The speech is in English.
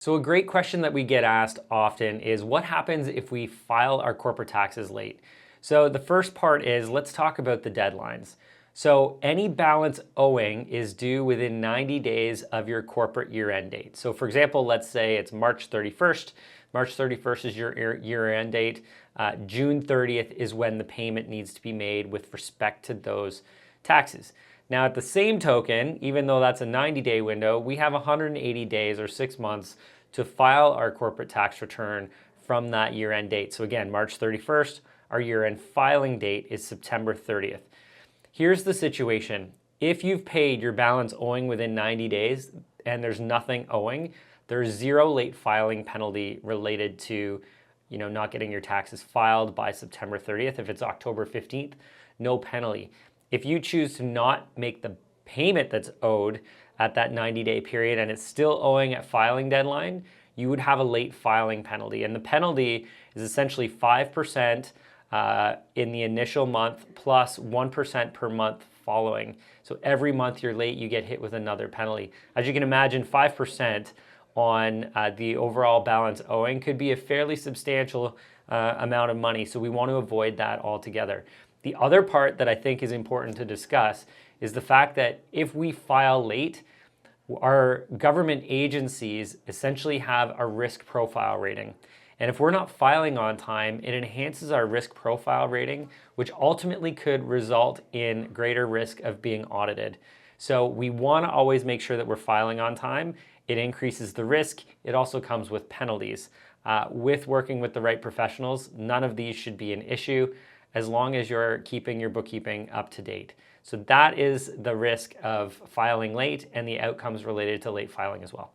So a great question that we get asked often is what happens if we file our corporate taxes late? So the first part is let's talk about the deadlines. So any balance owing is due within 90 days of your corporate year-end date. So for example, let's say it's March 31st. March 31st is your year-end date. June 30th is when the payment needs to be made with respect to those taxes. Now, at the same token, even though that's a 90-day window, we have 180 days or 6 months to file our corporate tax return from that year-end date. So again, March 31st, our year-end filing date is September 30th. Here's the situation. If you've paid your balance owing within 90 days and there's nothing owing, there's zero late filing penalty related to not getting your taxes filed by September 30th. If it's October 15th, no penalty. If you choose to not make the payment that's owed at that 90-day period and it's still owing at filing deadline, you would have a late filing penalty. And the penalty is essentially 5% in the initial month plus 1% per month following. So every month you're late, you get hit with another penalty. As you can imagine, 5% on the overall balance owing could be a fairly substantial amount of money. So we want to avoid that altogether. The other part that I think is important to discuss is the fact that if we file late, our government agencies essentially have a risk profile rating. And if we're not filing on time, it enhances our risk profile rating, which ultimately could result in greater risk of being audited. So we want to always make sure that we're filing on time. It increases the risk. It also comes with penalties. With working with the right professionals, none of these should be an issue as long as you're keeping your bookkeeping up to date. So that is the risk of filing late and the outcomes related to late filing as well.